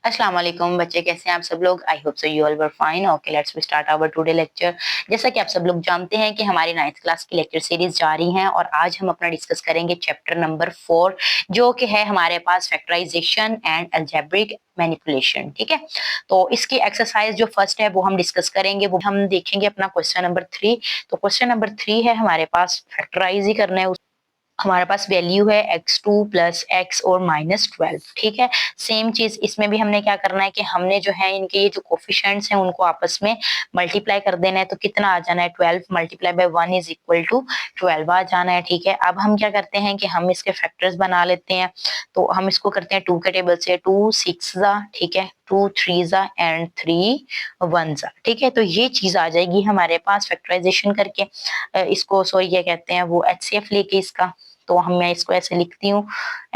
अस्सलाम वालेकुम बच्चे, कैसे हैं आप सब लोग। I hope so you all were fine. Okay, let's start our today lecture. जैसा कि आप सब लोग जानते हैं कि हमारी 9th क्लास की लेक्चर सीरीज जारी है और आज हम अपना डिस्कस करेंगे चैप्टर नंबर 4 जो कि है हमारे पास फैक्टराइजेशन एंड अलजेब्रिक मैनिपुलेशन। ठीक है, तो इसकी एक्सरसाइज जो फर्स्ट है वो हम डिस्कस करेंगे, वो हम देखेंगे अपना क्वेश्चन नंबर 3। तो क्वेश्चन नंबर 3 है हमारे पास, फैक्टराइज ही करना है। हमारे पास वैल्यू है x2 प्लस एक्स और -12। ठीक है, सेम चीज इसमें भी हमने क्या करना है कि हमने जो है इनके ये जो कोफिशिएंट्स हैं उनको आपस में मल्टीप्लाई कर देना है। तो कितना आ जाना है, 12 multiply by 1 is equal to 12 आ जाना है। ठीक है, अब हम क्या करते हैं कि हम इसके फैक्टर्स बना लेते हैं। तो हम इसको करते हैं 2 के टेबल से, 2 6 जा, ठीक है, 2 3 जा एंड 3 1 जा। ठीक है, तो ये चीज आ जाएगी हमारे पास फैक्टराइजेशन करके। इसको सॉरी क्या कहते हैं वो एचसीएफ लेके इसका। तो हम मैं इसको ऐसे लिखती हूँ,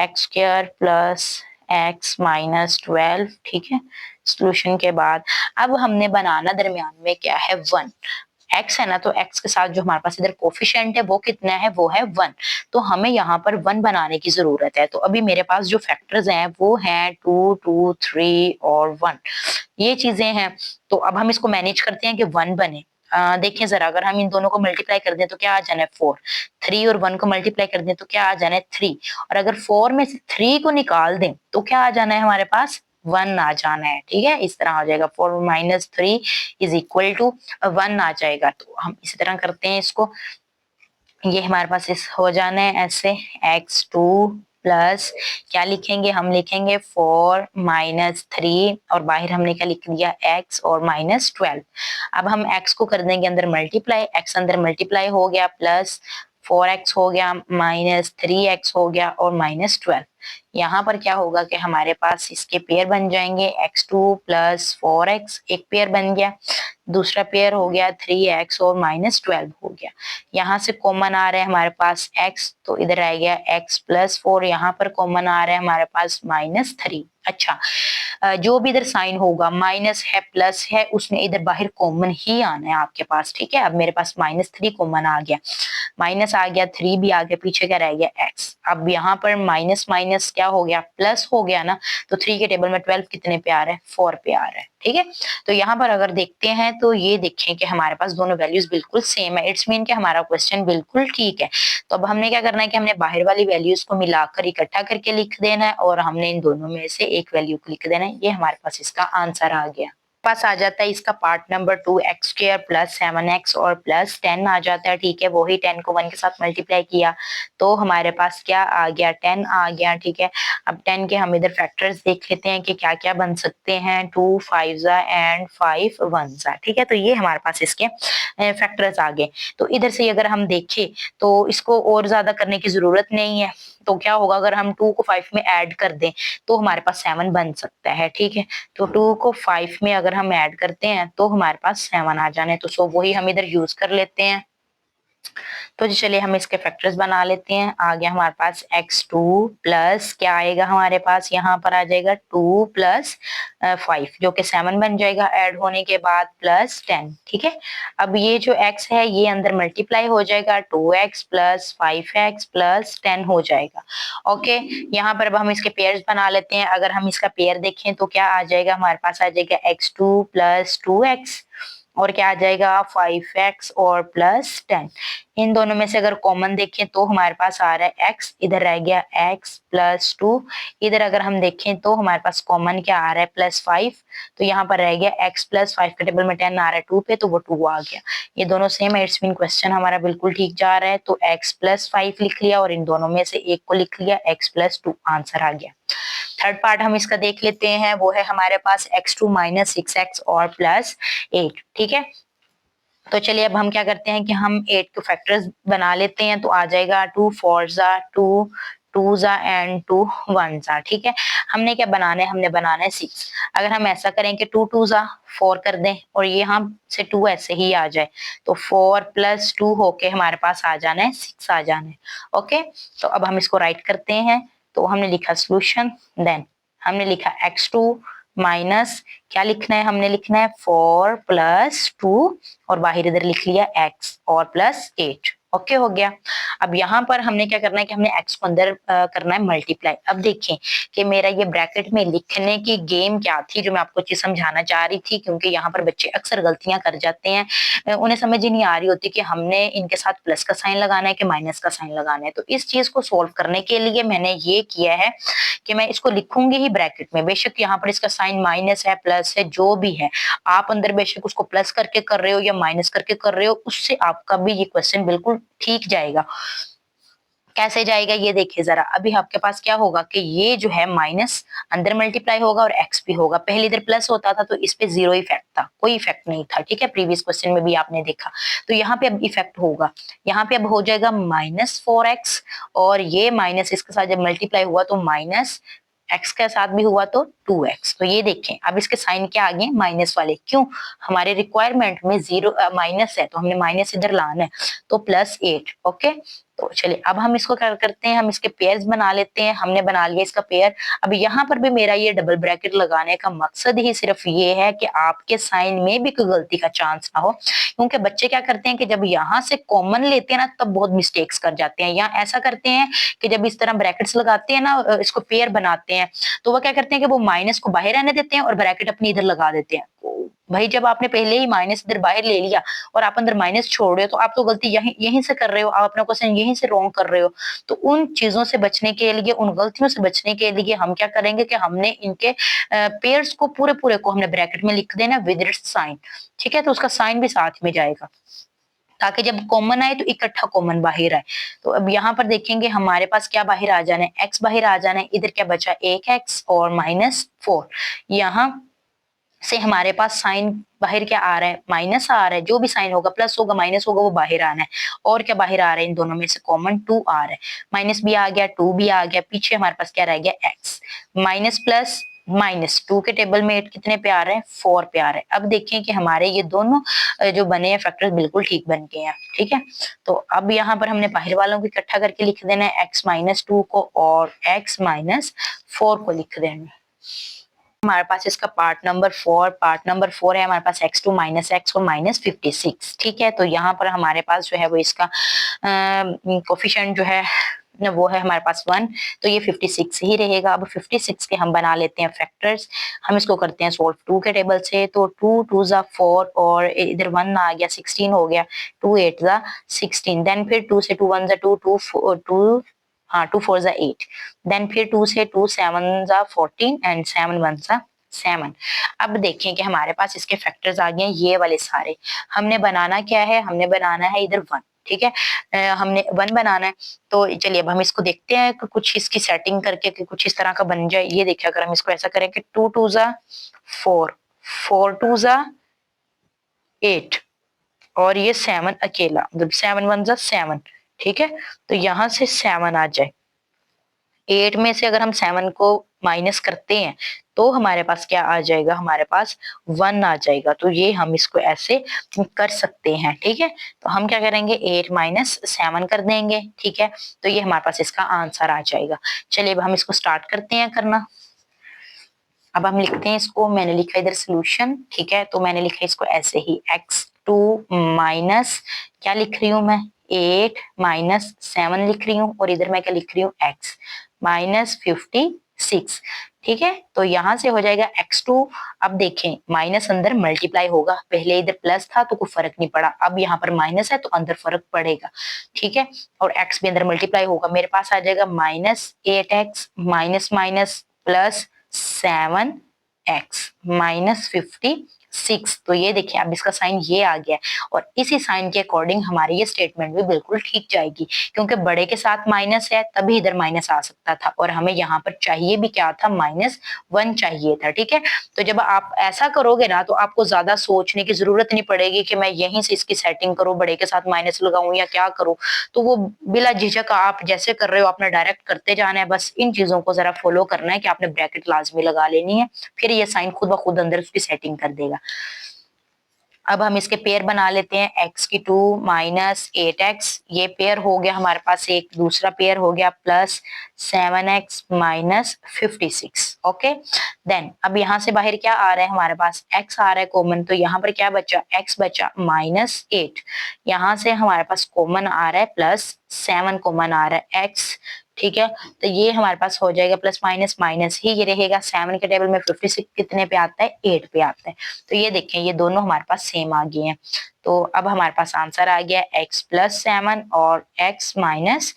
x square plus x minus 12। ठीक है, सोल्यूशन के बाद अब हमने बनाना दरमियान में क्या है, 1। एक्स है ना, तो एक्स के साथ जो हमारे पास इधर कोफिशिएंट है वो कितना है, वो है 1। तो हमें यहाँ पर 1 बनाने की जरूरत है। तो अभी मेरे पास जो फैक्टर्स हैं वो हैं 2 2 3 और 1, ये चीजें हैं। तो अब हम इसको मैनेज करते हैं कि 1 बने। देखिए जरा, अगर हम इन दोनों को मल्टीप्लाई कर दें तो क्या आ जाना है, 4। 3 और 1 को मल्टीप्लाई कर दें तो क्या आ जाना है, 3। और अगर 4 में से 3 को निकाल दें तो क्या आ जाना है हमारे पास, 1 आ जाना है। ठीक है, इस तरह आ जाएगा, 4 माइनस 3 इज इक्वल टू 1 आ जाएगा। तो हम इसी तरह करते हैं इसको, ये हमारे पास इस हो जाना है ऐसे, x2 प्लस क्या लिखेंगे, हम लिखेंगे 4 माइनस 3 और बाहर हमने क्या लिख दिया, x और -12। अब हम x को कर देंगे अंदर मल्टीप्लाई, x अंदर मल्टीप्लाई हो गया, प्लस 4x हो गया, -3x हो गया और -12। यहाँ पर क्या होगा कि हमारे पास इसके पेयर बन जाएंगे, x2 प्लस 4x एक पेयर बन गया, दूसरा पेयर हो गया 3x और -12 हो गया। यहाँ से कॉमन आ रहा है हमारे पास x, तो इधर आ गया x प्लस 4। यहाँ पर कॉमन आ रहा है हमारे पास -3। अच्छा, जो भी इधर साइन होगा, माइनस है प्लस है, उसमें इधर बाहर कॉमन ही आना है आपके पास। ठीक है, अब मेरे पास -3 कॉमन आ गया, माइनस आ गया, 3 भी आ गया, पीछे क्या रह गया, x। अब यहाँ पर माइनस माइनस क्या हो गया, प्लस हो गया ना। तो 3 के टेबल में 12 कितने पे आ रहा है, 4 पे आ रहा है। ठीक है, तो यहाँ पर अगर देखते हैं तो ये देखें कि हमारे पास दोनों वैल्यूज बिल्कुल सेम है। इट्स मीन कि हमारा क्वेश्चन बिल्कुल ठीक है। तो अब हमने क्या करना है कि हमने बाहर वाली वैल्यूज को मिलाकर इकट्ठा करके लिख देना है और हमने इन दोनों में से एक वैल्यू को लिख देना है। ये हमारे पास इसका आंसर आ गया। पास आ जाता है इसका part number 2, x square plus 7x और प्लस 10 आ जाता है। ठीक है, वही 10 को 1 के साथ मल्टीप्लाई किया तो हमारे पास क्या आ गया, 10 आ गया। ठीक है, अब 10 के हम इधर फैक्टर्स देख लेते हैं कि क्या क्या बन सकते हैं, 2 5 एंड 5 1। ठीक है, तो ये हमारे पास इसके फैक्टर्स आ गए। तो इधर से अगर हम देखें तो इसको और ज्यादा करने की जरूरत नहीं है। तो क्या होगा, अगर हम 2 को 5 में ऐड कर दें तो हमारे पास 7 बन सकता है। ठीक है, तो 2 को 5 में अगर हम ऐड करते हैं तो हमारे पास 7 आ जाने। तो सो वही हम इधर यूज कर लेते हैं। तो चलिए हम इसके फैक्टर्स बना लेते हैं। आ गया हमारे पास x2 प्लस क्या आएगा हमारे पास, यहाँ पर आ जाएगा 2 प्लस 5 जो कि 7 बन जाएगा ऐड होने के बाद, प्लस 10। ठीक है, अब ये जो x है ये अंदर मल्टीप्लाई हो जाएगा, 2x प्लस 5x प्लस 10 हो जाएगा। ओके, यहाँ पर अब हम इसके पेयर्स बना लेते हैं। अगर हम इसका पेयर देखें तो क्या आ जाएगा हमारे पास, आ जाएगा x2 प्लस 2x और क्या आ जाएगा 5x और प्लस 10। इन दोनों में से अगर कॉमन देखें तो हमारे पास आ रहा है x, इधर रह गया x प्लस 2। इधर अगर हम देखें तो हमारे पास कॉमन क्या आ रहा है, प्लस 5। तो यहाँ पर रह गया x प्लस 5 के टेबल में 10 आ रहा है 2 पे, तो वो 2 आ गया। ये दोनों सेम है, इट्स मीन क्वेश्चन हमारा बिल्कुल ठीक जा रहा है। तो x प्लस 5 लिख लिया और इन दोनों में से एक को लिख लिया, x प्लस 2 आंसर आ गया। थर्ड पार्ट हम इसका देख लेते हैं, वो है हमारे पास x2 माइनस 6x और प्लस 8। ठीक है, तो चलिए अब हम क्या करते हैं कि हम 8 के फैक्टर्स बना लेते हैं। तो आ जाएगा 2 4 2 2 एंड 2 1। ठीक है, हमने क्या बनाना है, हमने बनाना है 6। अगर हम ऐसा करें कि 2 2 4 कर दें और ये यहाँ से 2 ऐसे ही आ जाए तो 4 प्लस 2 होके हमारे पास आ जाना है 6 आ जाना है। ओके, तो अब हम इसको राइट करते हैं। तो हमने लिखा सोल्यूशन, देन हमने लिखा x2 माइनस क्या लिखना है, हमने लिखना है 4 प्लस 2 और बाहर इधर लिख लिया x और प्लस 8। ओके हो गया। अब यहाँ पर हमने क्या करना है कि हमने x को अंदर करना है मल्टीप्लाई। अब देखें कि मेरा ये ब्रैकेट में लिखने की गेम क्या थी जो मैं आपको चीज समझाना चाह रही थी, क्योंकि यहाँ पर बच्चे अक्सर गलतियां कर जाते हैं, उन्हें समझ ही नहीं आ रही होती कि हमने इनके साथ प्लस का साइन लगाना है कि माइनस का साइन लगाना है। तो इस चीज को सोल्व करने के लिए मैंने ये किया है कि मैं इसको लिखूंगी ही ब्रैकेट में, बेशक यहाँ पर इसका साइन माइनस है प्लस है जो भी है, आप अंदर बेशक उसको प्लस करके कर रहे हो या माइनस करके कर रहे हो, उससे आपका भी ये क्वेश्चन बिल्कुल ठीक जाएगा। कैसे जाएगा ये देखिए जरा। अभी आपके पास क्या होगा कि ये जो है माइनस अंदर मल्टीप्लाई होगा और एक्स भी होगा। पहले इधर प्लस होता था तो इस पे जीरो इफेक्ट था, कोई इफेक्ट नहीं था, ठीक है, प्रीवियस क्वेश्चन में भी आपने देखा। तो यहाँ पे अब इफेक्ट होगा, यहाँ पे अब हो जाएगा -4x, और ये माइनस इसके साथ जब मल्टीप्लाई हुआ तो माइनस एक्स के साथ भी हुआ तो 2x। तो ये देखें अब इसके साइन क्या आ गए माइनस वाले, क्यों, हमारे रिक्वायरमेंट में जीरो माइनस है तो हमने माइनस इधर लाना है, तो +8। ओके, तो चलिए अब हम इसको क्या करते हैं, हम इसके पेयर्स बना लेते हैं। हमने बना लिया इसका पेयर। अब यहाँ पर भी मेरा ये डबल ब्रैकेट लगाने का मकसद ही सिर्फ ये है कि आपके साइन में भी कोई गलती का चांस ना हो, क्योंकि बच्चे क्या करते हैं कि जब यहाँ से कॉमन लेते हैं ना तब बहुत मिस्टेक्स कर जाते हैं। यहाँ ऐसा करते हैं कि जब इस तरह ब्रैकेट्स लगाते हैं ना, इसको पेयर बनाते हैं, तो वो क्या करते हैं कि वो माइनस को बाहर आने देते हैं और ब्रैकेट अपनी इधर लगा देते हैं। भाई जब आपने पहले ही माइनस इधर बाहर ले लिया और आप अंदर माइनस छोड़ रहे हो तो आप तो गलती यहीं से कर रहे हो, आप अपना क्वेश्चन यहीं से रॉन्ग कर रहे हो। तो उन चीजों से बचने के लिए, उन गलतियों से बचने के लिए हम क्या करेंगे कि हमने इनके पेयर्स को पूरे पूरे को हमने ब्रैकेट में लिख देना विद इट्स साइन, ठीक है, तो उसका साइन भी साथ में जाएगा ताकि जब कॉमन आए तो इकट्ठा कॉमन बाहर आए। तो अब यहाँ पर देखेंगे हमारे पास क्या बाहर आ जाना है, एक्स बाहर आ जाना है, इधर क्या बचा 1x और -4। यहाँ से हमारे पास साइन बाहर क्या आ रहा है, माइनस आ रहा है, जो भी साइन होगा प्लस होगा माइनस होगा वो बाहर आना है। और क्या बाहर आ रहा है, इन दोनों में से कॉमन 2 आ रहा है, माइनस भी आ गया 2 भी आ गया, पीछे हमारे पास क्या रह गया x, माइनस प्लस माइनस 2 के टेबल में 8 कितने पे आ रहे हैं 4 पे आ रहे हैं। अब देखें कि हमारे ये दोनों जो बने हैं फैक्टर्स बिल्कुल ठीक बन गए हैं, ठीक है। तो अब यहाँ पर हमने बाहर वालों को इकट्ठा करके लिख देना है x-2 को और x-4 को लिख देना है। हमारे पास इसका पार्ट नंबर 4 है हमारे पास x2 -x और -56, ठीक है। तो यहाँ पर हमारे पास जो है वो इसका कोफिशिएंट जो है वो है हमारे पास 1, तो ये 56 ही रहेगा। अब 56 के हम बना लेते हैं फैक्टर्स, हम इसको करते हैं सोल्व 2 के टेबल से। तो 2 2 जा 4 और इधर 1 आ गया 16 हो गया, 2 8 जा 16, देन फिर 2 से 2 1 जा 2 2 हाँ 2 4 जा 8, देन फिर 2 से 2 7 जा 14 एंड 7 1 जा 7। अब देखें कि हमारे पास इसके फैक्टर्स आ गए ये वाले सारे। हमने बनाना क्या है, हमने बनाना है इधर 1, ठीक है, हमने 1 बनाना है। तो चलिए अब हम इसको देखते हैं कि कुछ इसकी सेटिंग करके कि कुछ इस तरह का बन जाए। ये देखिए अगर हम इसको ऐसा करें कि 2 2 जा 4 4 2 जा 8 और ये 7 अकेला, मतलब 7 1 जा 7, ठीक है। तो यहाँ से 7 आ जाए, 8 में से अगर हम 7 को माइनस करते हैं तो हमारे पास क्या आ जाएगा, हमारे पास 1 आ जाएगा। तो ये हम इसको ऐसे कर सकते हैं, ठीक है। तो हम क्या करेंगे 8 -7 कर देंगे, ठीक है। तो ये हमारे पास इसका आंसर आ जाएगा। चलिए अब हम इसको स्टार्ट करते हैं करना। अब हम लिखते हैं इसको, मैंने लिखा इधर सोल्यूशन, ठीक है। तो मैंने लिखा इसको ऐसे ही x2 माइनस क्या लिख रही हूँ मैं 8 -7 लिख रही हूँ, और इधर मैं क्या लिख रही हूँ x -56, ठीक है। तो यहाँ से हो जाएगा x2। अब देखें माइनस अंदर मल्टीप्लाई होगा, पहले इधर प्लस था तो कोई फर्क नहीं पड़ा, अब यहाँ पर माइनस है तो अंदर फर्क पड़ेगा, ठीक है। और x भी अंदर मल्टीप्लाई होगा, मेरे पास आ जाएगा -8x minus minus plus 7x -56। तो ये देखिए अब इसका साइन ये आ गया, और इसी साइन के अकॉर्डिंग हमारी ये स्टेटमेंट भी बिल्कुल ठीक जाएगी, क्योंकि बड़े के साथ माइनस है तभी इधर माइनस आ सकता था, और हमें यहाँ पर चाहिए भी क्या था -1 चाहिए था, ठीक है। तो जब आप ऐसा करोगे ना तो आपको ज्यादा सोचने की जरूरत नहीं पड़ेगी कि मैं यहीं से इसकी सेटिंग करूँ, बड़े के साथ माइनस लगाऊं या क्या करूं। तो वो बिला झिझक आप जैसे कर रहे हो आपने डायरेक्ट करते जाना है, बस इन चीजों को जरा फॉलो करना है कि आपने ब्रैकेट लाजमी लगा लेनी है, फिर ये साइन खुद ब खुद अंदर उसकी सेटिंग कर देगा। अब हम इसके पेयर बना लेते हैं, x2 -8x, ये पेयर हो गया हमारे पास, एक दूसरा पेयर हो गया plus 7x minus 56। Okay, then अब यहाँ से बाहर क्या आ रहा है, हमारे पास x आ रहा है कॉमन, तो यहाँ पर क्या बचा, x बचा -8। यहाँ से हमारे पास कॉमन आ रहा है +7 कॉमन आ रहा है x, ठीक है। तो ये हमारे पास हो जाएगा प्लस माइनस माइनस ही ये रहेगा। 7 के टेबल में 56 कितने पे आता है, 8 पे आता है। तो ये देखें ये दोनों हमारे पास सेम आ गए हैं। तो अब हमारे पास आंसर आ गया x + 7 और x - 8।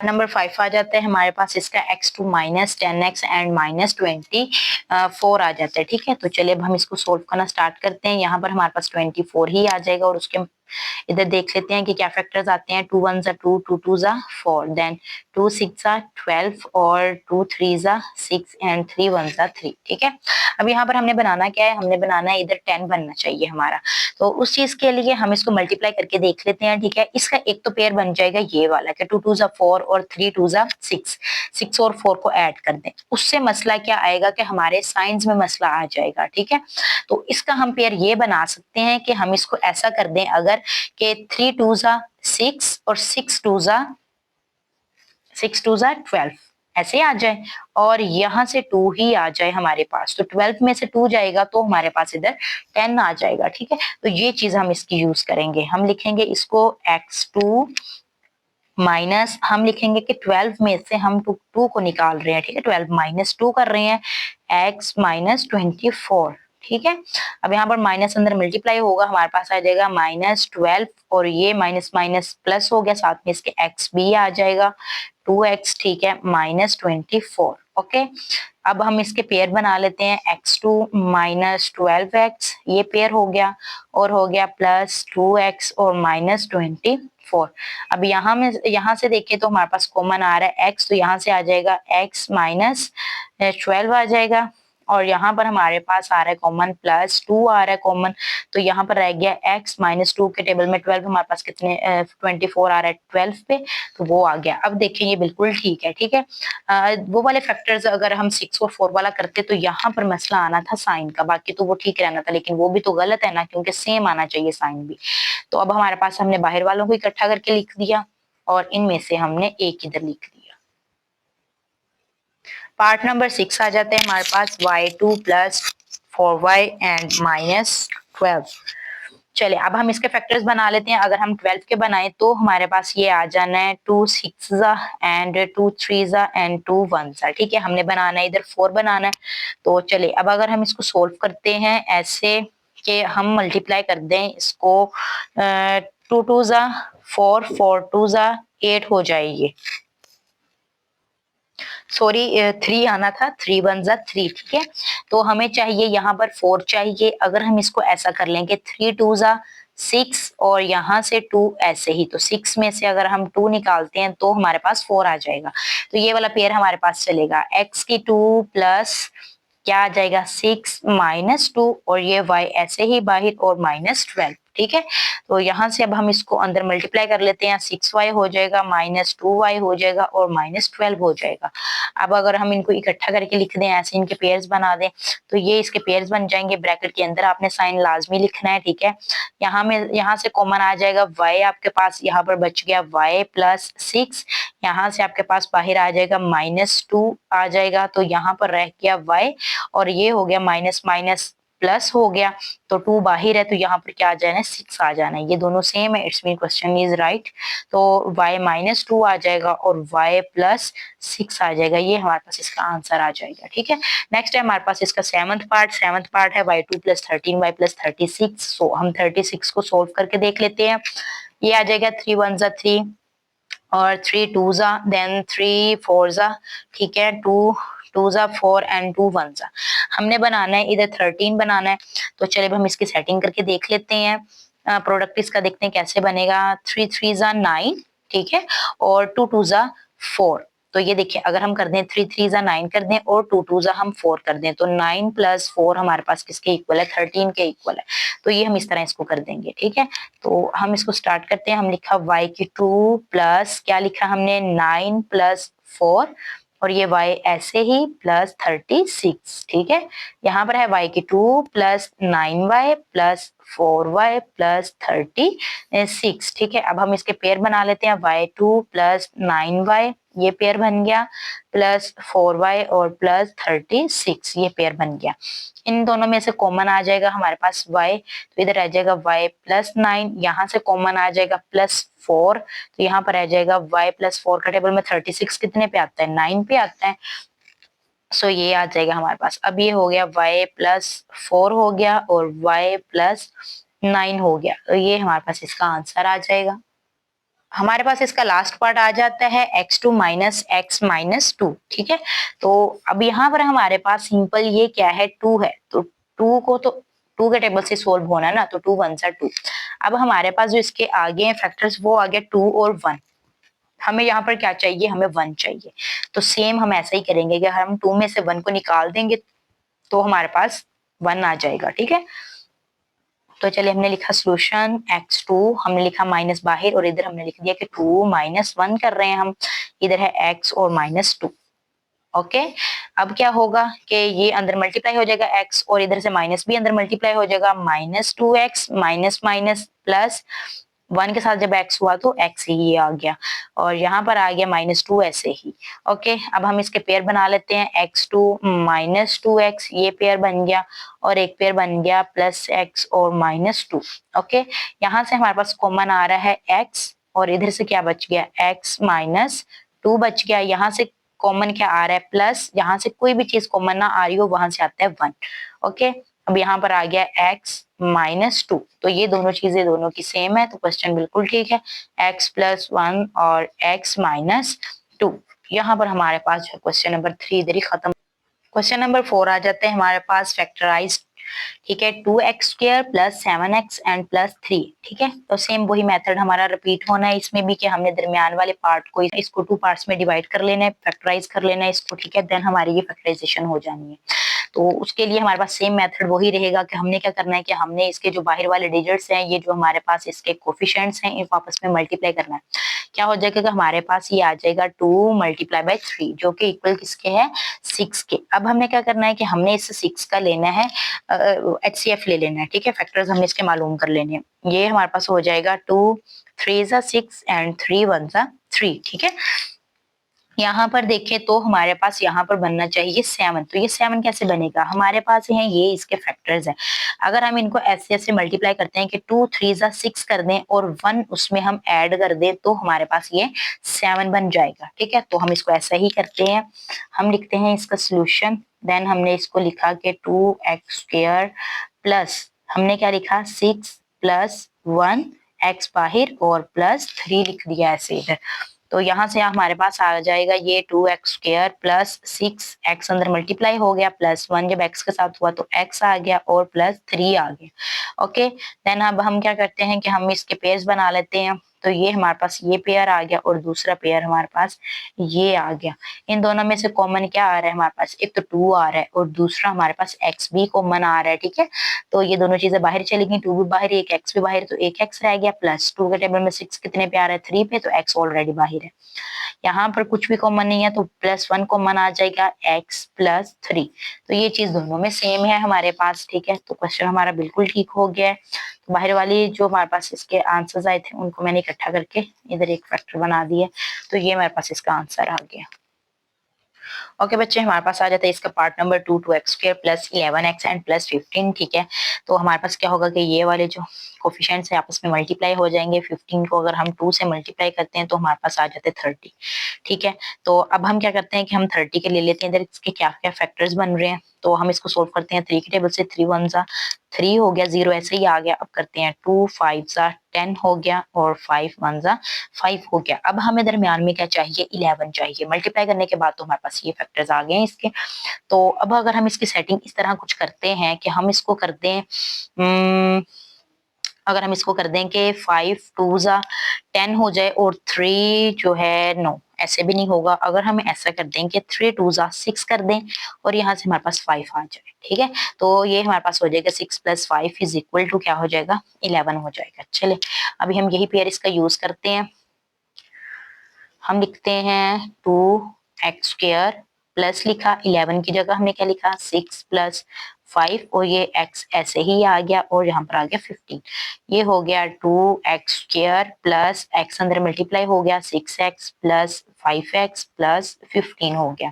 नंबर 5 आ जाता है हमारे पास, इसका x2 -10x एंड -24 आ जाता है, ठीक है। तो चलिए अब हम इसको सोल्व करना स्टार्ट करते हैं। यहाँ पर हमारे पास 24 ही आ जाएगा और उसके इधर देख लेते हैं कि क्या फैक्टर्स आते हैं। 2 1 ज़ा 2, 2 2 ज़ा 4, देन 2 6 ज़ा 12 और 2 3 ज़ा 6 एंड 3 1 ज़ा 3, ठीक है। अब यहाँ पर हमने बनाना क्या है, हमने बनाना है इधर 10 बनना चाहिए हमारा। तो उस चीज के लिए हम इसको मल्टीप्लाई करके देख लेते हैं, ठीक है। इसका एक तो पेयर बन जाएगा ये वाला कि 2 2 ज़ा 4 और 3 2 ज़ा 6, 6 और 4 को ऐड कर दें। उससे मसला क्या आएगा कि हमारे साइंस में मसला आ जाएगा, ठीक है। तो इसका हम पेयर ये बना सकते हैं कि हम इसको ऐसा कर दें अगर कि 3 2 ज़ा 6 और 6 2 ज़ा 12 ऐसे आ जाए और यहाँ से 2 ही आ जाए हमारे पास। तो 12 में से 2 जाएगा तो हमारे पास इधर 10 आ जाएगा, ठीक है। तो ये चीज हम इसकी यूज करेंगे। हम लिखेंगे इसको x2 माइनस, हम लिखेंगे कि 12 में से हम 2 को निकाल रहे हैं, ठीक है। 12 माइनस 2 कर रहे हैं, x माइनस 24, ठीक है। अब यहाँ पर माइनस अंदर मल्टीप्लाई होगा, हमारे पास आ जाएगा -12 और ये माइनस माइनस प्लस हो गया, साथ में इसके x भी आ जाएगा 2x, ठीक है, -24। ओके, अब हम इसके पेयर बना लेते हैं। x2 - 12x ये पेयर हो गया और हो गया +2x और -24। अब यहाँ से देखें तो हमारे पास कॉमन आ रहा है x, तो यहाँ से आ जाएगा x - 12 आ जाएगा और यहाँ पर हमारे पास आ रहा है कॉमन +2 आ रहा है कॉमन। तो यहाँ पर रह गया x -2 के टेबल में 12, हमारे पास कितने 24 आ रहा है 12 पे, तो वो आ गया। अब देखिए ये बिल्कुल ठीक है, ठीक है। वो वाले फैक्टर्स अगर हम 6 और 4 वाला करते तो यहाँ पर मसला आना था साइन का, बाकी तो वो ठीक रहना था, लेकिन वो भी तो गलत है ना, क्योंकि सेम आना चाहिए साइन भी। तो अब हमारे पास हमने बाहर वालों को इकट्ठा करके लिख दिया और इनमें से हमने एक इधर लिख दिया। पार्ट नंबर 6 आ जाते हैं हमारे पास, y2 + 4y एंड -12। चलिए अब हम इसके फैक्टर्स बना लेते हैं। अगर हम 12 के बनाए तो हमारे पास ये आ जाना है 2 6 ज़ा एंड 2 3 ज़ा एंड 2 1 ज़ा, ठीक है। हमने बनाना है इधर 4 बनाना है। तो चलिए अब अगर हम इसको सोल्व करते हैं ऐसे कि हम मल्टीप्लाई कर दें इसको, 2 2 ज़ा 4, 4 2 ज़ा 8 हो जाएगी, सॉरी 3 आना था, 3 1 ज़ा 3, ठीक है। तो हमें चाहिए यहाँ पर 4 चाहिए। अगर हम इसको ऐसा कर लेंगे 3 2 ज़ा 6 और यहाँ से 2 ऐसे ही, तो 6 में से अगर हम 2 निकालते हैं तो हमारे पास 4 आ जाएगा। तो ये वाला पेयर हमारे पास चलेगा। x की 2 प्लस क्या आ जाएगा 6 -2 और ये y ऐसे ही बाहर और -12, ठीक है। तो यहाँ से अब हम इसको अंदर मल्टीप्लाई कर लेते हैं, 6y हो जाएगा, -2y हो जाएगा और -12 हो जाएगा। अब अगर हम इनको इकट्ठा करके लिख दें, ऐसे इनके पेयर्स बना दें, तो ये इसके पेयर्स बन जाएंगे। ब्रैकेट के अंदर आपने साइन लाजमी लिखना है, ठीक है। यहाँ से कॉमन आ जाएगा y, आपके पास यहाँ पर बच गया y + 6, यहाँ से आपके पास बाहर आ जाएगा -2 आ जाएगा, तो यहाँ पर रह गया y और ये हो गया माइनस माइनस प्लस हो गया, तो 2 बाहर है, तो यहाँ पर क्या आ जाना है 6 आ जाना है। ये दोनों सेम है, it's mean question is right. तो y -2 आ जाएगा और y + 6 आ जाएगा, ये हमारे पास इसका आंसर आ जाएगा, ठीक है। नेक्स्ट है हमारे पास इसका सेवंथ पार्ट है y2 + 13 y + 36। सो हम 36 को सोल्व करके देख लेते हैं। ये आ जाएगा 3 1 ज़ा 3 और 3 2 ज़ा, देन 3 4 ज़ा, ठीक है, 2 2 ज़ा 4 एंड 2 1 ज़ा। हमने बनाना है इधर 13 बनाना है। तो चलिए अब हम इसकी सेटिंग करके देख लेते हैं। प्रोडक्ट इसका देखते हैं कैसे बनेगा। 3 3 ज़ा 9, ठीक है, और 2 2 ज़ा 4। तो ये देखिए अगर हम कर दें 3 3 ज़ा 9 कर दें और 2 2 ज़ा हम 4 कर दें, तो 9 + 4 हमारे पास किसके इक्वल है, 13 के इक्वल है। तो ये हम इस तरह इसको कर देंगे, ठीक है। तो हम इसको स्टार्ट करते हैं। हम लिखा y की 2 प्लस क्या लिखा हमने 9 + 4 और ये y ऐसे ही +36, ठीक है। यहाँ पर है y की 2 + 9y + 4y प्लस 36। ठीक है, अब हम इसके पेयर बना लेते हैं, y2 प्लस 9y ये पेयर बन गया, प्लस 4y और प्लस 36 ये पेयर बन गया। इन दोनों में से कॉमन आ जाएगा हमारे पास y, तो इधर आ जाएगा y प्लस 9, यहाँ से कॉमन आ जाएगा प्लस 4, तो यहाँ पर आ जाएगा y प्लस 4 का टेबल में 36 कितने पे आता है, 9 पे आता है। सो ये आ जाएगा हमारे पास। अब ये हो गया y प्लस 4 हो गया और y प्लस 9 हो गया, तो ये हमारे पास इसका आंसर आ जाएगा। हमारे पास इसका लास्ट पार्ट आ जाता है x2 माइनस x माइनस 2। ठीक है, तो अब यहाँ पर हमारे पास सिंपल ये क्या है, 2 है, तो 2 को तो 2 के टेबल से सोल्व होना है ना, तो 2 1 2। अब हमारे पास जो इसके आगे हैं फैक्टर्स वो आ गया 2 और 1। हमें यहाँ पर क्या चाहिए, हमें 1 चाहिए, तो सेम हम ऐसा ही करेंगे कि हम 2 में से 1 को निकाल देंगे तो हमारे पास 1 आ जाएगा। ठीक है, तो चलिए हमने लिखा सोल्यूशन x2, हमने लिखा माइनस बाहर और इधर हमने लिख दिया कि 2 माइनस 1 कर रहे हैं हम, इधर है x और माइनस 2। ओके, अब क्या होगा कि ये अंदर मल्टीप्लाई हो जाएगा x और इधर से माइनस भी अंदर मल्टीप्लाई हो जाएगा, minus 2x minus minus plus 1 के साथ जब x हुआ तो x ही ये आ गया और यहाँ पर आ गया माइनस 2 ऐसे ही। ओके, अब हम इसके पेयर बना लेते हैं, x2 माइनस 2x ये पेयर बन गया और एक पेयर बन गया प्लस x और माइनस 2। ओके, यहाँ से हमारे पास कॉमन आ रहा है x और इधर से क्या बच गया, x माइनस 2 बच गया। यहाँ से कॉमन क्या आ रहा है, प्लस, यहाँ से कोई भी चीज कॉमन ना आ रही हो वहां से आता है 1। ओके, अब यहाँ पर आ गया x माइनस 2, तो ये दोनों चीजें दोनों की सेम है, तो क्वेश्चन बिल्कुल ठीक है, x प्लस 1 और x माइनस 2। यहाँ पर हमारे पास जो क्वेश्चन नंबर 3 इधर ही खत्म। क्वेश्चन नंबर 4 आ जाते हैं हमारे पास फैक्टराइज। ठीक है, 2x square plus 7x and plus 3। ठीक है, तो सेम वही मेथड हमारा रिपीट होना है इसमें भी कि हमने दरमियान वाले पार्ट को इसको 2 पार्ट्स में डिवाइड कर लेना है, फैक्टराइज कर लेना है इसको। ठीक है, देन हमारी ये फैक्टराइजेशन हो जानी है। तो उसके लिए हमारे पास सेम मेथड वही रहेगा कि हमने क्या करना है कि हमने इसके जो बाहर वाले डिजिट्स हैं, ये जो हमारे पास इसके कोफिशिएंट्स हैं, इनको आपस में मल्टीप्लाई करना है। क्या हो जाएगा कि हमारे पास ये आ जाएगा 2 मल्टीप्लाई बाय 3 जो कि इक्वल किसके है, 6 के। अब हमने क्या करना है कि हमने इस 6 का लेना है HCF ले लेना है। ठीक है, फैक्टर्स हमने इसके मालूम कर लेने हैं। ये हमारे पास हो जाएगा 2 3 6 एंड 3 1 3। ठीक है, यहाँ पर देखें तो हमारे पास यहाँ पर बनना चाहिए 7, तो ये 7 कैसे बनेगा, हमारे पास है ये इसके फैक्टर्स हैं। अगर हम इनको ऐसे ऐसे मल्टीप्लाई करते हैं कि 2 3 6 कर दें और 1 उसमें हम ऐड कर दें तो हमारे पास ये 7 बन जाएगा। ठीक है, तो हम इसको ऐसा ही करते हैं, हम लिखते हैं इसका सोल्यूशन। देन हमने इसको लिखा कि 2x स्क्वायर प्लस हमने क्या लिखा 6 प्लस 1 x बाहर और प्लस 3 लिख दिया ऐसे इधर। तो यहाँ से हमारे पास आ जाएगा ये 2x स्क्वायर प्लस 6x अंदर मल्टीप्लाई हो गया, प्लस 1 जब x के साथ हुआ तो x आ गया और प्लस 3 आ गया। ओके, देन अब हम क्या करते हैं कि हम इसके पेयर्स बना लेते हैं। तो ये हमारे पास ये पेयर आ गया और दूसरा पेयर हमारे पास ये आ गया। इन दोनों में से कॉमन क्या आ रहा है हमारे पास, एक तो 2 आ रहा है और दूसरा हमारे पास x भी कॉमन आ रहा है। ठीक है, तो ये दोनों चीजें बाहर चली गई, 2 भी बाहर एक x भी बाहर, तो एक x रह गया, प्लस 2 के टेबल में 6 कितने पे आ रहा है, 3 पे, तो x ऑलरेडी बाहर है। यहाँ पर कुछ भी कॉमन नहीं है तो प्लस 1 कॉमन आ जाएगा, x प्लस 3। तो ये चीज दोनों में सेम है हमारे पास। ठीक है, तो क्वेश्चन हमारा बिल्कुल ठीक हो गया है। तो बाहर वाली जो हमारे पास इसके आंसर्स आए थे उनको मैंने इकट्ठा करके इधर एक फैक्टर बना दिया, तो ये हमारे पास इसका आंसर आ गया। ओके बच्चे, हमारे पास आ जाता है इसका part number 2 2x square plus 11x and plus 15। ठीक है, तो हमारे पास क्या होगा कि ये वाले जो कोफिशिएंट्स है आपस में मल्टीप्लाई हो जाएंगे। 15 को अगर हम 2 से मल्टीप्लाई करते हैं तो हमारे पास आ जाते हैं 30। ठीक है, तो अब हम क्या करते हैं कि हम 30 के ले लेते हैं, इधर इसके क्या क्या फैक्टर्स बन रहे हैं, तो हम इसको सोल्व करते हैं। 3 के टेबल से 3 1 3 हो गया, 0 ऐसे ही आ गया। अब करते हैं 2 5 10 हो गया और 5 1 5 हो गया। अब हमें दरमियान में क्या चाहिए, 11 चाहिए। मल्टीप्लाई करने के बाद तो हमारे पास ये फैक्टर्स आ गए हैं इसके। तो अब अगर हम इसकी सेटिंग इस तरह कुछ करते हैं कि हम इसको कर दें, अगर हम इसको कर दें कि 5 2 10 हो जाए और 3 जो है 9, ऐसे भी नहीं होगा। अगर हम ऐसा कर दें कि 3 2 6 कर दें और यहाँ से हमारे पास 5 आ जाए। ठीक है, तो ये हमारे पास हो जाएगा 6 प्लस 5 इज इक्वल टू क्या हो जाएगा, 11 हो जाएगा। चले अभी हम यही पेयर इसका यूज करते हैं। हम लिखते हैं 2x स्क्वायर प्लस लिखा 11 की जगह हमने क्या लिखा 6 प्लस 5 और ये x ऐसे ही आ गया और यहाँ पर आ गया 15। ये हो गया 2x² प्लस x अंदर मल्टीप्लाई हो गया 6x प्लस 5x प्लस 15 हो गया।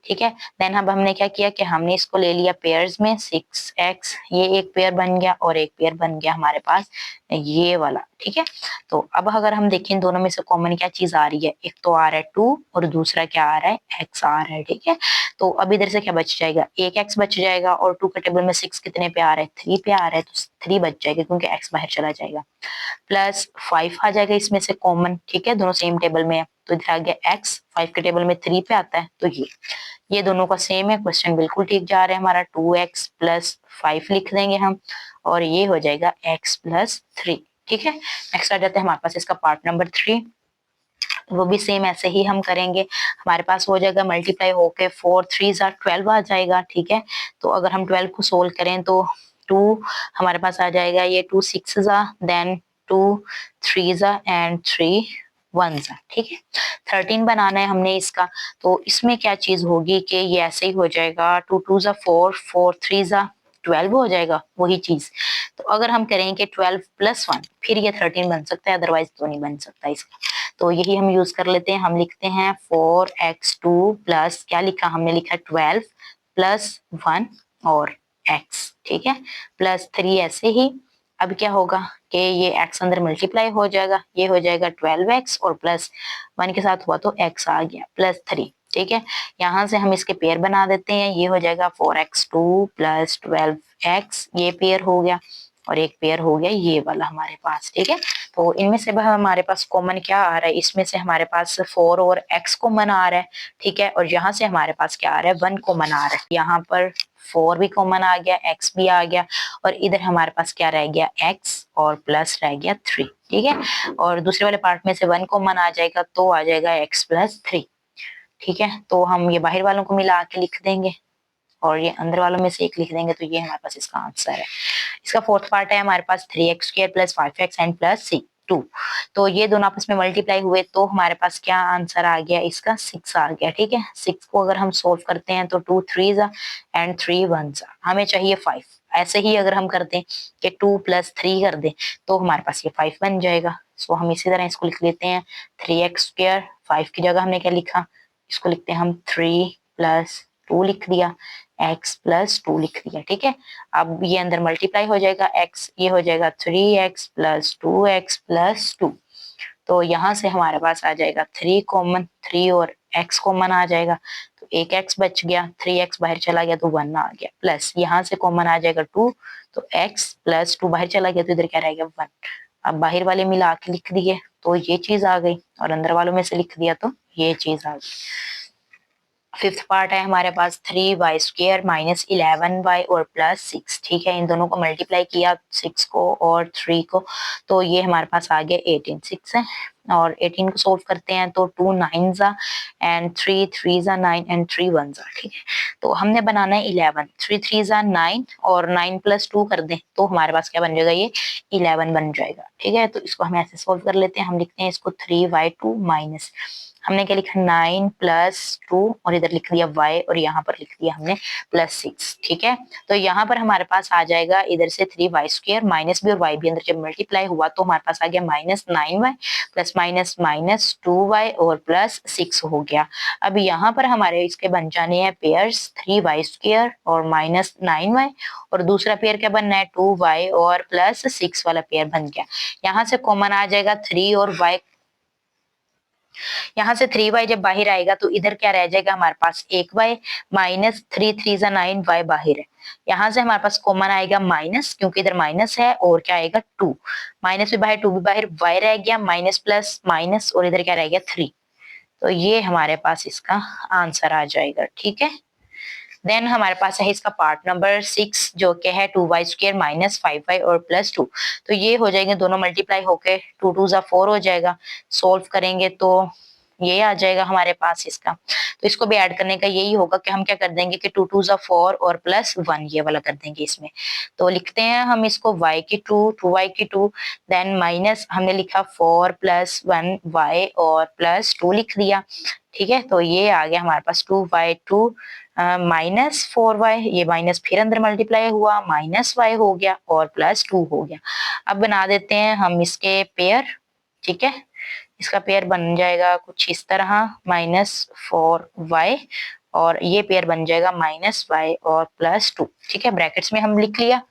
ठीक है, देन अब हमने क्या किया कि हमने इसको ले लिया पेयर्स में 6x, ये एक पेयर बन गया और एक पेयर बन गया हमारे पास ये वाला। ठीक है, तो अब अगर हम देखें दोनों में से कॉमन क्या चीज आ रही है, एक तो आ रहा है 2 और दूसरा क्या आ रहा है x आ रहा है। ठीक है, तो अब इधर से क्या बच जाएगा, एक x बच जाएगा और 2 के टेबल में 6 कितने पे आ रहा है, 3 पे आ रहा है, तो 3 बच जाएगा क्योंकि x बाहर चला जाएगा। प्लस 5 आ जाएगा इसमें से कॉमन। ठीक है, दोनों सेम टेबल में है तो इधर आ गया x, 5 के टेबल में 3 पे आता है तो ये दोनों का सेम है। क्वेश्चन बिल्कुल ठीक जा रहा है हमारा। 2x प्लस 5 लिख देंगे हम और ये हो जाएगा x प्लस 3। ठीक है, नेक्स्ट आ जाता है हमारे पास इसका पार्ट नंबर 3। वो भी सेम ऐसे ही हम करेंगे। हमारे पास हो जाएगा मल्टीप्लाई होके 4 3 12 आ जाएगा। ठीक है, तो अगर हम 12 को सोल्व करें तो 2 हमारे पास आ जाएगा, ये 2 6 देन 2 3 एंड 3 1 ठीक है, 13 बनाना है हमने इसका। तो इसमें क्या चीज होगी कि ये ऐसे ही हो जाएगा, 2 2 4 4 3 12 हो जाएगा वही चीज। तो अगर हम करेंगे 12 प्लस 1 फिर ये 13 बन सकता है, अदरवाइज तो नहीं बन सकता इसका। तो यही हम यूज कर लेते हैं, हम लिखते हैं 4x2 प्लस क्या लिखा हमने, लिखा 12 प्लस 1 और x। ठीक है, प्लस 3 ऐसे ही। अब क्या होगा कि ये x अंदर मल्टीप्लाई हो जाएगा, ये हो जाएगा 12x और प्लस 1 के साथ हुआ तो x आ गया प्लस 3। ठीक है, यहाँ से हम इसके पेयर बना देते हैं, ये हो जाएगा 4x2 प्लस 12x, ये पेयर हो गया और एक पेयर हो गया ये वाला हमारे पास। ठीक है, तो इनमें से हमारे पास कॉमन क्या आ रहा है, इसमें से हमारे पास 4 और x कॉमन आ रहा है। ठीक है, और यहाँ से हमारे पास क्या आ रहा है, 1 कॉमन आ रहा है। यहाँ पर 4 भी कॉमन आ गया, x भी आ गया और इधर हमारे पास क्या रह गया, x और प्लस रह गया 3। ठीक है, और दूसरे वाले पार्ट में से 1 कॉमन आ जाएगा तो आ जाएगा x प्लस 3। ठीक है, तो हम ये बाहर वालों को मिला के लिख देंगे और ये अंदर वालों में से एक लिख देंगे, तो ये हमारे पास इसका आंसर है। इसका फोर्थ पार्ट है हमारे पास 3x² plus 5x and plus 2। तो ये दोनों आपस में मल्टीप्लाई हुए तो हमारे पास क्या आंसर आ गया, इसका 6 आ गया। ठीक है, 6 को अगर हम सोल्व करते हैं तो 2 3 एंड 3 1 हमें चाहिए 5। ऐसे ही अगर हम करते हैं कि 2 प्लस 3 कर दें तो हमारे पास ये 5 बन जाएगा। सो हम इसी तरह इसको लिख लेते हैं 3x², 5 की जगह हमने क्या लिखा, इसको लिखते हैं हम 3 प्लस 2 लिख दिया, x प्लस 2 लिख दिया। ठीक है, अब ये अंदर मल्टीप्लाई हो जाएगा x, ये हो जाएगा 3x प्लस 2x प्लस 2। तो यहाँ से हमारे पास आ जाएगा 3 कॉमन, 3 और x कॉमन आ जाएगा तो एक x बच गया, 3x बाहर चला गया तो 1 आ गया, प्लस यहाँ से कॉमन आ जाएगा 2 तो x प्लस 2 बाहर चला गया तो इधर क्या रह गया 1। अब बाहर वाले मिला के लिख दिए तो ये चीज आ गई और अंदर वालों में से लिख दिया तो ये चीज आ गई। फिफ्थ पार्ट है हमारे पास 3y² माइनस 11y और प्लस 6। ठीक है, इन दोनों को मल्टीप्लाई किया 6 को और 3 को तो ये हमारे पास आ गया 18। 6 है और 18 को सोल्व करते हैं तो 2 9 एंड 3 3 9 एंड 3 1 ठीक है, तो हमने बनाना है 11, 3 3 9 और 9 प्लस 2 कर दें तो हमारे पास क्या बन जाएगा, ये 11 बन जाएगा। ठीक है, तो इसको हम ऐसे सोल्व कर लेते हैं, हम लिखते हैं इसको 3y2 माइनस, हमने क्या लिखा 9 प्लस 2 और इधर लिख दिया y और यहाँ पर लिख दिया हमने प्लस 6। ठीक है, तो यहाँ पर हमारे पास आ जाएगा इधर से 3y² माइनस भी और y भी अंदर जब मल्टीप्लाई हुआ तो हमारे पास आ गया minus 9y plus minus minus 2y और प्लस 6 हो गया। अब यहाँ पर हमारे इसके बन जाने हैं पेयर्स 3y² और माइनस 9y और दूसरा पेयर क्या बनना है 2y और प्लस 6 वाला पेयर बन गया। यहाँ से कॉमन आ जाएगा 3 और y, यहाँ से 3y जब बाहर आएगा तो इधर क्या रह जाएगा हमारे पास 1y माइनस 3 3 9y बाहर है। यहाँ से हमारे पास कॉमन आएगा माइनस, क्योंकि इधर माइनस है और क्या आएगा 2, माइनस भी बाहर 2 भी बाहर, y रह गया माइनस प्लस माइनस और इधर क्या रह गया 3। तो ये हमारे पास इसका आंसर आ जाएगा। ठीक है, देन हमारे पास है इसका पार्ट नंबर 6 जो कि है 2y² माइनस 5y और प्लस 2। तो ये हो जाएंगे दोनों मल्टीप्लाई होके 2 2 4 हो जाएगा, सोल्व करेंगे तो ये आ जाएगा हमारे पास इसका। तो इसको भी ऐड करने का यही होगा कि हम क्या कर देंगे कि 2 2 4 और प्लस 1 ये वाला कर देंगे इसमें। तो लिखते हैं हम इसको y की 2 2y की 2 देन माइनस हमने लिखा 4 प्लस 1y और प्लस 2 लिख दिया। ठीक है, तो ये आ गया हमारे पास 2y2 -4y, ये माइनस फिर अंदर मल्टीप्लाई हुआ, -y हो गया और +2 हो गया। अब बना देते हैं हम इसके पेयर, ठीक है। इसका पेयर बन जाएगा कुछ इस तरह, -4y और ये पेयर बन जाएगा -y और +2, ठीक है। ब्रैकेट्स में हम लिख लिया।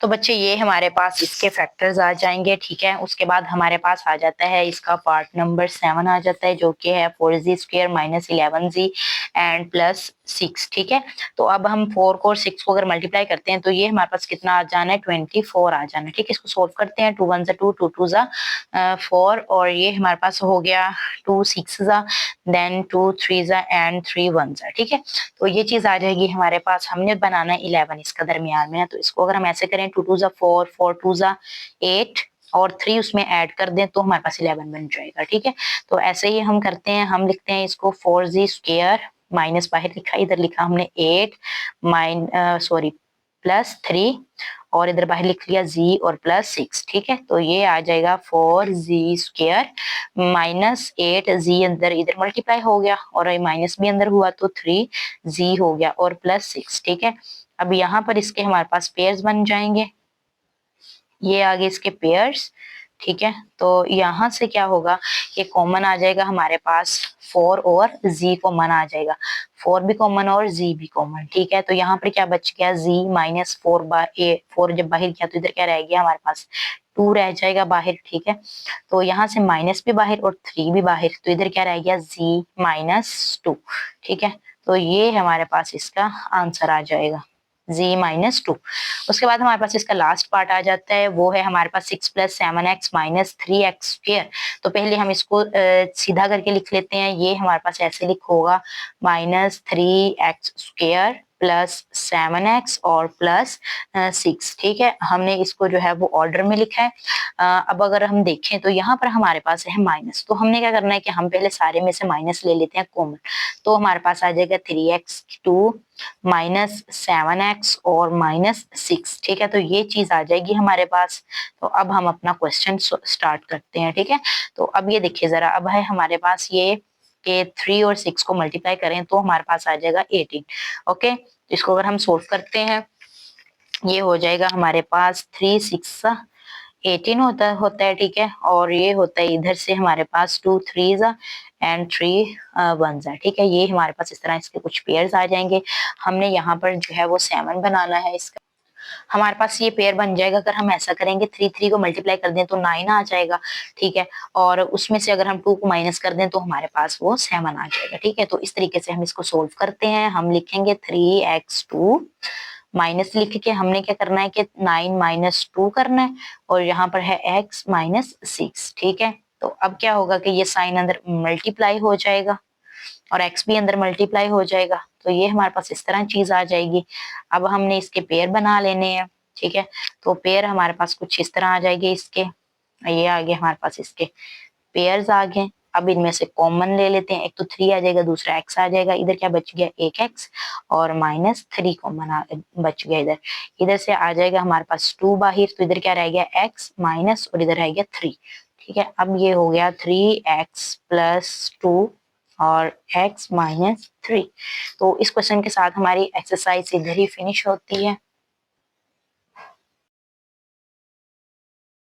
तो बच्चे ये हमारे पास इसके फैक्टर्स आ जाएंगे, ठीक है। उसके बाद हमारे पास आ जाता है इसका पार्ट नंबर 7 आ जाता है, जो कि है 4z² -11z एंड +6, ठीक है। तो अब हम 4 को और 6 को अगर मल्टीप्लाई करते हैं तो ये हमारे पास कितना आ जाना है, 24 आ जाना है, ठीक है। इसको सोल्व करते हैं, 2 1 2, 2 2 4 और ये हमारे पास हो गया 2 6 देन 2 3 एंड 3 1, ठीक है। तो ये चीज आ जाएगी हमारे पास। हमने बनाना है 11 इसका दरमियान में है, तो इसको अगर हम ऐसे करें 2 2 4, 4 2 8 और 3 उसमें ऐड कर दें तो हमारे पास 11 बन जाएगा, ठीक है। तो ऐसे ही हम करते हैं, हम लिखते हैं इसको 4z² माइनस बाहर लिखा, इधर लिखा हमने 8 +3 और इधर बाहर लिख लिया z और +6, ठीक है। तो ये आ जाएगा 4z² -8z अंदर इधर मल्टीप्लाई हो गया और ये माइनस भी अंदर हुआ तो 3z हो गया और +6, ठीक है। अब यहाँ पर इसके हमारे पास पेयर्स बन जाएंगे, ये आगे इसके पेयर्स, ठीक है। तो यहाँ से क्या होगा, ये कॉमन आ जाएगा हमारे पास 4 और z कॉमन आ जाएगा, 4 भी कॉमन और z भी कॉमन, ठीक है। तो यहाँ पर क्या बच गया, z -4 जब बाहर किया तो इधर क्या रह गया हमारे पास 2 रह जाएगा बाहर, ठीक है। तो यहाँ से माइनस भी बाहर और 3 भी बाहर, तो इधर क्या रह गया z -2, ठीक है। तो ये हमारे पास इसका आंसर आ जाएगा z -2। उसके बाद हमारे पास इसका लास्ट पार्ट आ जाता है, वो है हमारे पास 6 + 7x -3x²। तो पहले हम इसको सीधा करके लिख लेते हैं, ये हमारे पास ऐसे लिख होगा -3x² +7x और +6, ठीक है। हमने इसको जो है वो ऑर्डर में लिखा है। अब अगर हम देखें तो यहाँ पर हमारे पास है माइनस, तो हमने क्या करना है कि हम पहले सारे में से माइनस ले लेते हैं कॉमन। तो हमारे पास आ जाएगा 3x² -7x और -6, ठीक है। तो ये चीज आ जाएगी हमारे पास। तो अब हम अपना क्वेश्चन स्टार्ट करते हैं, ठीक है। तो अब ये देखिए जरा, अब है हमारे पास ये कि 3 और 6 को मल्टीप्लाई करें तो हमारे पास आ जाएगा 18, ओके। तो इसको अगर हम सोल्व करते हैं, ये हो जाएगा हमारे पास 3 6 18 होता है, ठीक है। और ये होता है इधर से हमारे पास 2 3 एंड 3 1, ठीक है। ये हमारे पास इस तरह इसके कुछ पेयर्स आ जाएंगे। हमने यहाँ पर जो है वो 7 बनाना है इसका, हमारे पास ये पेयर बन जाएगा। अगर हम ऐसा करेंगे 3 3 को मल्टीप्लाई कर दें तो 9 आ जाएगा, ठीक है। और उसमें से अगर हम 2 को माइनस कर दें तो हमारे पास वो 7 आ जाएगा, ठीक है। तो इस तरीके से हम इसको सोल्व करते हैं। हम लिखेंगे 3x² माइनस लिख के हमने क्या करना है कि 9 - 2 करना है और यहाँ पर है x -6, ठीक है। तो अब क्या होगा कि ये साइन अंदर मल्टीप्लाई हो जाएगा और x भी अंदर मल्टीप्लाई हो जाएगा। तो ये हमारे पास इस तरह चीज आ जाएगी। अब हमने इसके पेयर बना लेने हैं, ठीक है। तो पेयर हमारे पास कुछ इस तरह आ जाएंगे इसके, ये आ गए हमारे पास इसके पेयर्स आ गए। अब इनमें से कॉमन ले लेते हैं, एक तो 3 आ जाएगा, दूसरा x आ जाएगा। इधर क्या बच गया, एक x और -3 कॉमन बच गया। इधर इधर से आ जाएगा हमारे पास 2 बाहर, तो इधर क्या रह गया x माइनस और इधर रह गया 3, ठीक है। अब ये हो गया 3x + 2 और x -3। तो इस क्वेश्चन के साथ हमारी एक्सरसाइज इधर ही फिनिश होती है।